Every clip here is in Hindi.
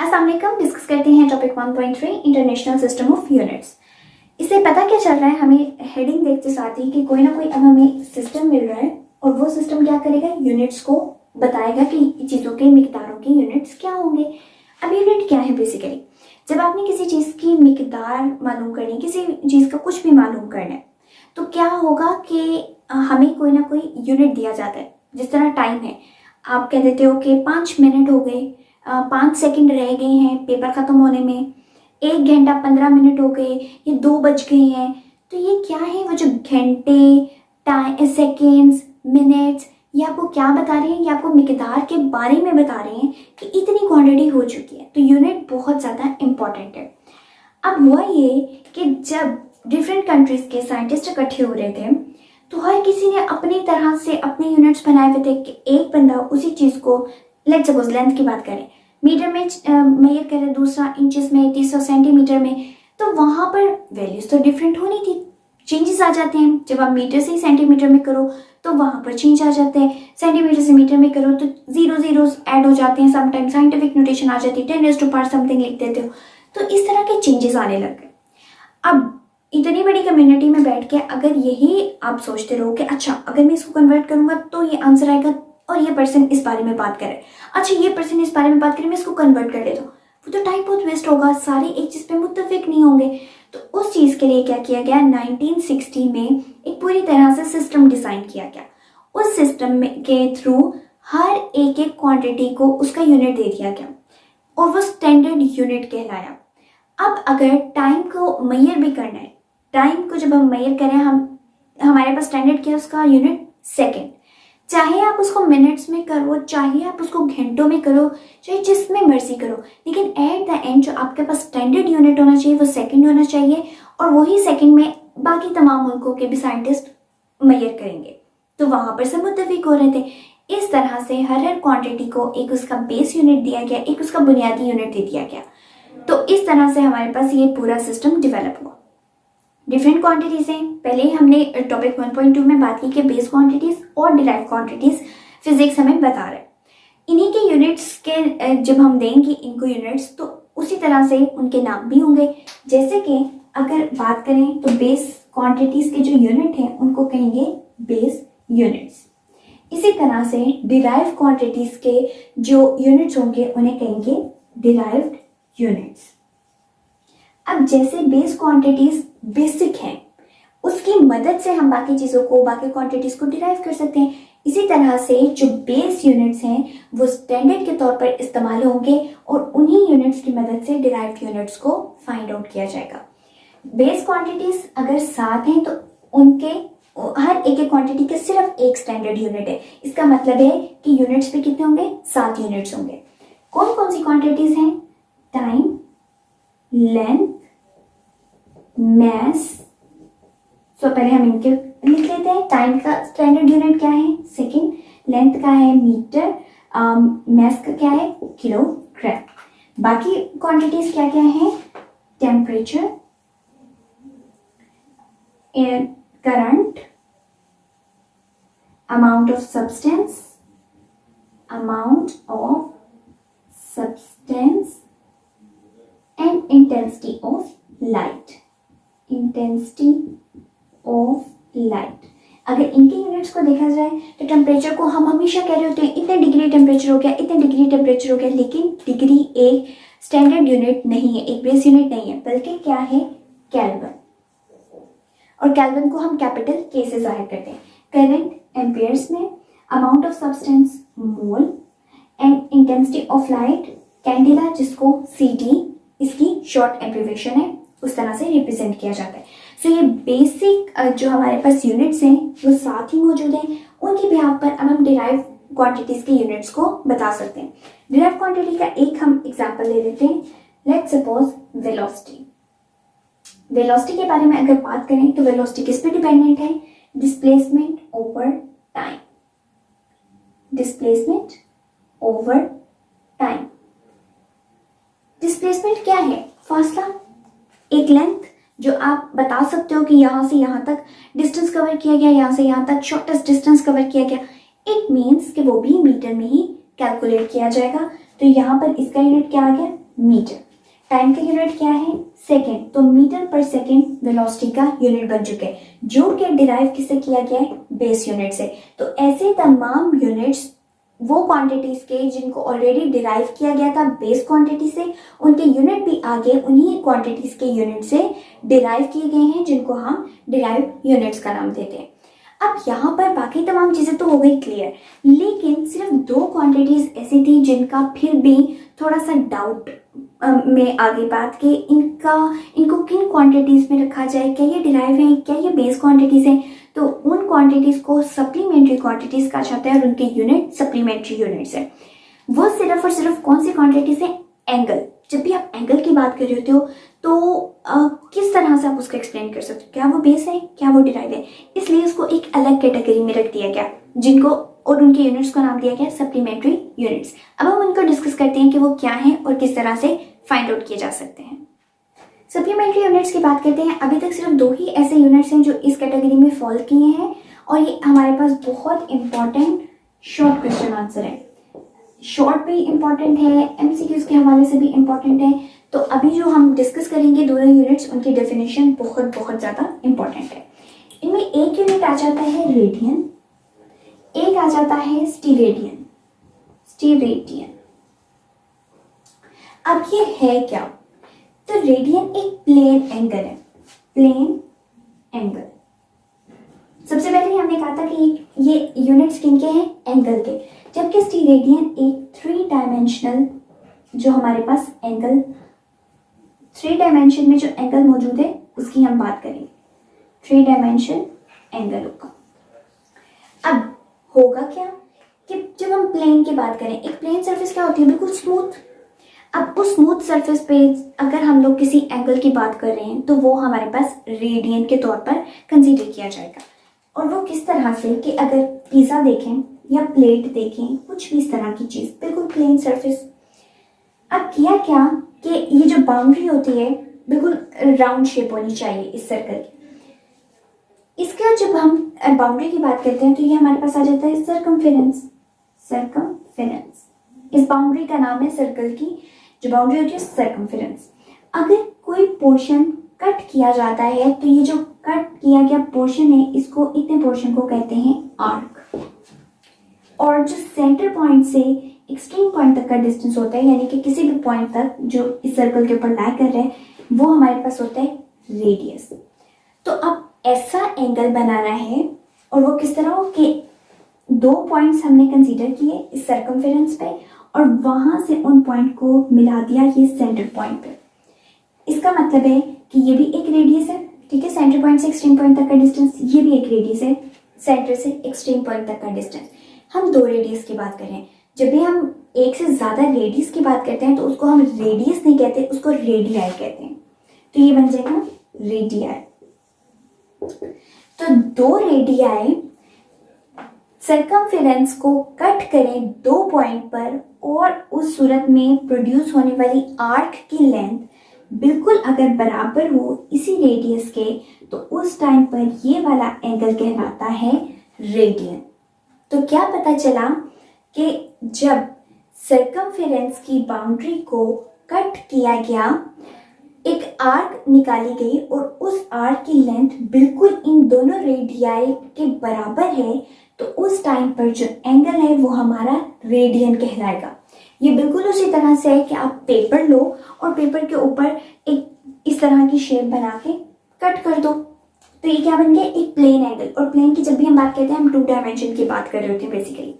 अस्सलाम वालेकुम। डिस्कस करते हैं topic 1.3 international system of units. इससे पता क्या चल रहा है, हमें हेडिंग देखते साथ ही कि कोई ना कोई अब हमें सिस्टम मिल रहा है और वो सिस्टम क्या करेगा, यूनिट्स को बताएगा कि चीज़ों के मिकदारों के यूनिट्स क्या होंगे। अब यूनिट क्या है बेसिकली, जब आपने किसी चीज़ की मिकदार मालूम करनी, किसी चीज़ का कुछ भी मालूम करना है, तो क्या होगा कि हमें कोई ना कोई यूनिट दिया जाता है। जिस तरह टाइम है, आप कह देते हो कि 5 मिनट हो गए, 5 सेकंड रह गए हैं पेपर ख़त्म होने में, 1 घंटा 15 मिनट हो गए, ये 2 बज गए हैं। तो ये क्या है, वो जो घंटे, टाइम, सेकेंड्स, मिनट्स, ये आपको क्या बता रहे हैं, ये आपको मिकदार के बारे में बता रहे हैं कि इतनी क्वांटिटी हो चुकी है। तो यूनिट बहुत ज़्यादा इम्पॉर्टेंट है। अब हुआ ये कि जब डिफरेंट कंट्रीज़ के साइंटिस्ट इकट्ठे हो रहे थे, तो हर किसी ने अपनी तरह से अपने यूनिट्स बनाए हुए थे कि एक बंदा उसी चीज़ को, लेट्स सपोज लेंथ की बात करें, मीटर में मेजर करें, दूसरा इंचेस में, तीसरा सेंटीमीटर में, तो वहाँ पर वैल्यूज तो डिफरेंट होनी थी, चेंजेस आ जाते हैं। जब आप मीटर से सेंटीमीटर में करो तो वहाँ पर चेंज आ जाते हैं, सेंटीमीटर से मीटर में करो तो जीरो जीरोस ऐड हो जाते हैं, समटाइम साइंटिफिक नोटेशन आ जाती है, 10⁻⁴ समथिंग लिख देते हो। तो इस तरह के चेंजेस आने लग गए। अब इतनी बड़ी कम्युनिटी में बैठ के अगर यही आप सोचते रहो कि अच्छा अगर मैं इसको कन्वर्ट करूंगा तो ये आंसर आएगा और ये पर्सन इस बारे में बात करे, अच्छा ये पर्सन इस बारे में बात करे, मैं इसको कन्वर्ट कर लेता हूँ, वो तो टाइम बहुत वेस्ट होगा, सारे एक चीज़ पे मुत्तफिक नहीं होंगे। तो उस चीज़ के लिए क्या किया गया, 1960 में एक पूरी तरह से सिस्टम डिज़ाइन किया गया। उस सिस्टम के थ्रू हर एक एक क्वांटिटी को उसका यूनिट दे दिया गया और वो स्टैंडर्ड यूनिट कहलाया। अब अगर टाइम को मेजर भी करना है, टाइम को जब हम मेजर करें, हमारे पास स्टैंडर्ड क्या है, उसका यूनिट सेकेंड। चाहे आप उसको मिनट्स में करो, चाहे आप उसको घंटों में करो, चाहे जिसमें मर्जी करो, लेकिन एट द एंड जो आपके पास स्टैंडर्ड यूनिट होना चाहिए वो सेकंड होना चाहिए, और वही सेकंड में बाकी तमाम मुल्कों के भी साइंटिस्ट मेजर करेंगे। तो वहाँ पर सब मुत्तफिक हो रहे थे। इस तरह से हर क्वांटिटी को एक उसका बेस यूनिट दिया गया, एक उसका बुनियादी यूनिट दे दिया गया। तो इस तरह से हमारे पास ये पूरा सिस्टम डेवलप हुआ। डिफरेंट क्वांटिटीज हैं, पहले हमने टॉपिक 1.2 में बात की कि बेस क्वांटिटीज और डिराइव क्वांटिटीज फिजिक्स हमें बता रहे हैं। इन्हीं के यूनिट्स के जब हम देंगे इनको यूनिट्स, तो उसी तरह से उनके नाम भी होंगे। जैसे कि अगर बात करें तो बेस क्वांटिटीज के जो यूनिट हैं उनको कहेंगे बेस यूनिट्स। इसी तरह से डिराइव क्वांटिटीज के जो यूनिट्स होंगे उन्हें कहेंगे डिराइव्ड यूनिट्स। अब जैसे बेस क्वांटिटीज बेसिक हैं, उसकी मदद से हम बाकी चीज़ों को, बाकी क्वांटिटीज को डिराइव कर सकते हैं। इसी तरह से जो बेस यूनिट्स हैं वो स्टैंडर्ड के तौर पर इस्तेमाल होंगे और उन्हीं यूनिट्स की मदद से डिराइव्ड यूनिट्स को फाइंड आउट किया जाएगा। बेस क्वांटिटीज अगर 7 हैं तो उनके हर एक एक क्वांटिटी के सिर्फ एक स्टैंडर्ड यूनिट है। इसका मतलब है कि यूनिट्स भी कितने होंगे, 7 यूनिट्स होंगे। कौन कौन सी क्वांटिटीज हैं, टाइम, लेंथ, मैस। तो पहले हम इनके लिख लेते हैं। टाइम का स्टैंडर्ड यूनिट क्या है, सेकेंड, लेंथ का है मीटर, मैस का क्या है, किलोग्राम। बाकी क्वांटिटीज क्या क्या है, temperature, air current, amount of substance and intensity of light. अगर इनके यूनिट्स को देखा जाए तो टेम्परेचर को हम हमेशा कह रहे होते हैं इतने डिग्री टेम्परेचर हो गया, इतने डिग्री टेम्परेचर हो गया, लेकिन डिग्री एक स्टैंडर्ड यूनिट नहीं है, एक बेस यूनिट नहीं है, बल्कि क्या है, केल्विन। और केल्विन को हम कैपिटल के से जाहिर करते हैं। करंट एम्पियर्स में, amount of substance mole, and intensity of light candela, जिसको CD इसकी शॉर्ट एब्रिविएशन है, उस तरह से रिप्रेजेंट किया जाता है। सो ये बेसिक जो हमारे पास यूनिट्स हैं वो साथ ही मौजूद हैं। उनकी बिहाफ पर अब हम डिराइव क्वांटिटीज के यूनिट्स को बता सकते हैं। डिराइव क्वांटिटी का एक हम एग्जांपल ले लेते हैं। Let's suppose velocity. वेलोसिटी के बारे में अगर बात करें तो वेलोसिटी किस पे डिपेंडेंट है, displacement over time. Displacement over time. Displacement क्या है, फासला, एक लेंथ जो आप बता सकते हो कि यहाँ से यहाँ तक डिस्टेंस कवर किया गया, यहाँ से यहाँ तक शॉर्टेस्ट डिस्टेंस कवर किया गया। इट मीन्स कि वो भी मीटर में ही कैलकुलेट किया जाएगा। तो यहाँ पर इसका यूनिट क्या आ गया, मीटर। टाइम का यूनिट क्या है? सेकेंड। तो मीटर पर सेकेंड वेलोसिटी का यूनिट बन चुके हैं, जो कि डिराइव किससे किया गया है? बेस यूनिट से। तो ऐसे तमाम यूनिट्स वो क्वांटिटीज के जिनको ऑलरेडी डिराइव किया गया था बेस क्वांटिटी से, उनके यूनिट भी आगे उन्हीं क्वांटिटीज के यूनिट से डिराइव किए गए हैं, जिनको हम डिराइव यूनिट्स का नाम देते हैं। अब यहाँ पर बाकी तमाम चीज़ें तो हो गई क्लियर, लेकिन सिर्फ दो क्वांटिटीज ऐसी थी जिनका फिर भी थोड़ा सा डाउट में आगे बात कि इनको किन क्वांटिटीज में रखा जाए, क्या ये डिराइव है, क्या ये बेस क्वांटिटीज हैं। तो उन क्वांटिटीज को सप्लीमेंट्री क्वांटिटीज कहा जाता है और उनके यूनिट सप्लीमेंट्री यूनिट्स है। वो सिर्फ और सिर्फ कौन सी क्वांटिटीज है? एंगल। जब भी आप एंगल की बात कर रहे होते हो तो किस तरह से आप उसको एक्सप्लेन कर सकते हो? क्या वो बेस है, क्या वो डिराइव है? इसलिए उसको एक अलग कैटेगरी में रख दिया गया, जिनको और उनके यूनिट्स को नाम दिया गया सप्लीमेंट्री यूनिट्स। अब हम उनको डिस्कस करते हैं कि वो क्या हैं और किस तरह से फाइंड आउट किए जा सकते हैं। सप्लीमेंट्री यूनिट्स की बात करते हैं। अभी तक सिर्फ दो ही ऐसे यूनिट्स हैं जो इस कैटेगरी में फॉल किए हैं, और ये हमारे पास बहुत इंपॉर्टेंट शॉर्ट क्वेश्चन आंसर है। शॉर्ट भी इंपॉर्टेंट है, एमसीक्यूज के हवाले से भी इंपॉर्टेंट है। तो अभी जो हम डिस्कस करेंगे दोनों यूनिट्स, उनकी डेफिनेशन बहुत बहुत ज़्यादा इंपॉर्टेंट है। इनमें एक यूनिट आ जाता है रेडियन, एक आ जाता है स्टीरेडियन। स्टीरेडियन अब ये है क्या? तो रेडियन एक प्लेन एंगल है, प्लेन एंगल। सबसे पहले हमने कहा था कि ये यूनिट्स किनके हैं? एंगल के। जबकि स्टीरेडियन एक थ्री डायमेंशनल, जो हमारे पास एंगल, थ्री डायमेंशन में जो एंगल मौजूद है उसकी हम बात करेंगे, थ्री डायमेंशन एंगल होगा। अब होगा क्या कि जब हम प्लेन की बात करें, एक प्लेन सरफेस क्या होती है? बिल्कुल स्मूथ। अब उस स्मूथ सरफेस पे अगर हम लोग किसी एंगल की बात कर रहे हैं तो वो हमारे पास रेडियन के तौर पर कंसीडर किया जाएगा। और वो किस तरह से कि अगर पिज़्ज़ा देखें या प्लेट देखें, कुछ भी इस तरह की चीज़, बिल्कुल प्लेन सरफेस। अब किया क्या कि ये जो बाउंड्री होती है बिल्कुल राउंड शेप होनी चाहिए इस सर्कल की। इसका जब हम बाउंड्री की बात करते हैं तो ये हमारे पास आ जाता है सर्कमफेरेंस। सर्कमफेरेंस, इस बाउंड्री का नाम है, सर्कल की जो बाउंड्री होती है सर्कमफेरेंस। अगर कोई पोर्शन कट किया जाता है तो ये जो कट किया गया पोर्शन है, इसको, इतने पोर्शन को कहते हैं आर्क। और जो सेंटर पॉइंट से एक्सट्रीम पॉइंट तक का डिस्टेंस होता है, यानी कि किसी भी पॉइंट तक जो इस सर्कल के ऊपर लाई कर रहे हैं, वो हमारे पास होता है रेडियस। तो अब ऐसा एंगल बनाना है, और वो किस तरह हो कि दो पॉइंट्स हमने कंसीडर किए इस सर्कमफेरेंस पे, और वहां से उन पॉइंट को मिला दिया ये सेंटर पॉइंट पे। इसका मतलब है कि ये भी एक रेडियस है, ठीक है, सेंटर पॉइंट से एक्सट्रीम पॉइंट तक का डिस्टेंस, ये भी एक रेडियस है, सेंटर से एक्सट्रीम पॉइंट तक का डिस्टेंस। हम दो रेडियस की बात करें, जब भी हम एक से ज्यादा रेडियस की बात करते हैं तो उसको हम रेडियस नहीं कहते, उसको रेडियाई कहते हैं। तो ये बन जाएगा रेडियाई। तो दो रेडियाई सर्कमफेरेंस को कट करें दो पॉइंट पर, और उस सूरत में प्रोड्यूस होने वाली आर्क की लेंथ बिल्कुल अगर बराबर हो इसी रेडियस के, तो उस टाइम पर ये वाला एंगल कहलाता है रेडियन। तो क्या पता चला कि जब सर्कमफेरेंस की बाउंड्री को कट किया गया, एक आर्क निकाली गई और उस आर्क की लेंथ बिल्कुल इन दोनों रेडियाई के बराबर है, तो उस टाइम पर जो एंगल है वो हमारा रेडियन कहलाएगा। ये बिल्कुल उसी तरह से है कि आप पेपर लो और पेपर के ऊपर एक इस तरह की शेप बना के कट कर दो, तो ये क्या बन गया? एक प्लेन एंगल। और प्लेन की जब भी हम बात करते हैं, हम टू डायमेंशन की बात कर रहे होते हैं बेसिकली।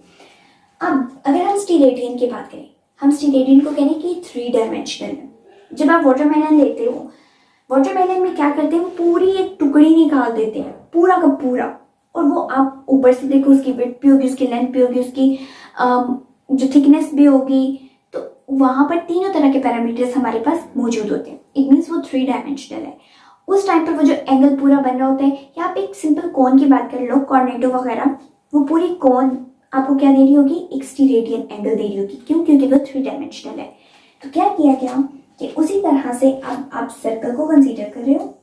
अब अगर हम स्टीरेडियन की बात करें, हम स्टीरेडियन को कहें कि थ्री डायमेंशनल है। जब आप वाटरमेलन लेते हो, वाटरमेलन में क्या करते हैं, पूरी एक टुकड़ी निकाल देते हैं, पूरा का पूरा, और वो आप ऊपर से देखो, उसकी विड्थ भी होगी, उसकी लेंथ भी होगी, उसकी जो थिकनेस भी होगी, तो वहां पर तीनों तरह के पैरामीटर्स हमारे पास मौजूद होते हैं। इट मीन्स वो थ्री डायमेंशनल है। उस टाइम पर वो जो एंगल पूरा बन रहा होता है, या आप एक सिंपल कोन की बात कर लो, कॉर्नेटो वगैरह, वो पूरी कोन आपको क्या दे रही होगी? एक स्टीरेडियन एंगल दे रही होगी। क्यों? क्योंकि वो थ्री डायमेंशनल है। तो क्या किया गया कि उसी तरह से अब आप सर्कल को कंसीडर कर रहे हो,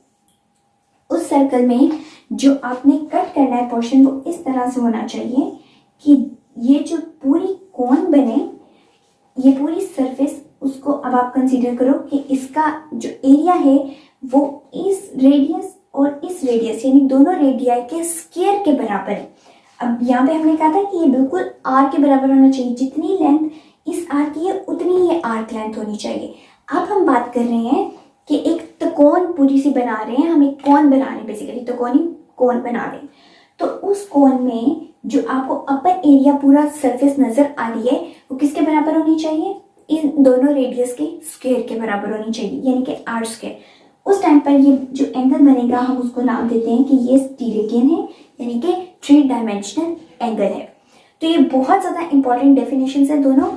उस सर्कल में जो आपने कट करना है पोर्शन, वो इस तरह से होना चाहिए कि ये जो पूरी कोन बने, ये पूरी सरफेस, उसको अब आप कंसीडर करो कि इसका जो एरिया है वो इस रेडियस और इस रेडियस यानी दोनों रेडियाई के स्क्वायर के बराबर है। अब यहाँ पे हमने कहा था कि ये बिल्कुल आर के बराबर होना चाहिए, जितनी लेंथ इस आर की है उतनी ही आर्क लेंथ होनी चाहिए। अब हम बात कर रहे हैं कि एक त्रिकोण पूरी सी बना रहे हैं, हम एक कोन बना रहे हैं, बेसिकली त्रिकोणी कोन बना रहे हैं। तो उस कोन में जो आपको अपर एरिया पूरा सरफेस नजर आ रही है वो किसके बराबर होनी चाहिए, इन दोनों रेडियस के स्क्वायर के बराबर होनी चाहिए, यानी कि आर स्क्वायर। उस टाइम पर ये जो एंगल बनेगा हम उसको नाम देते हैं कि ये स्टीरेकियन है, यानी कि 3 डायमेंशनल एंगल है। तो ये बहुत ज़्यादा इंपॉर्टेंट डेफिनेशन है दोनों।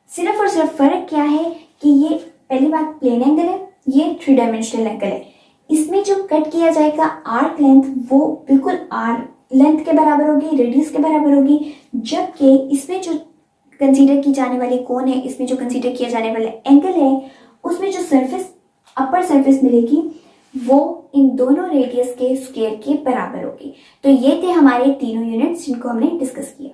सिर्फ और सिर्फ फर्क क्या है कि ये पहली बात प्लेन एंगल है, ये 3 डायमेंशनल एंगल है। इसमें जो कट किया जाएगा आर्क लेंथ वो बिल्कुल आर लेंथ के बराबर होगी, रेडियस के बराबर होगी, जबकि इसमें जो कंसीडर की जाने वाली कोण है, इसमें जो कंसीडर किया जाने वाला एंगल है, उसमें जो सरफेस अपर सरफेस मिलेगी वो इन दोनों रेडियस के स्क्वायर के बराबर होगी। तो ये थे हमारे तीनों यूनिट्स जिनको हमने डिस्कस किया।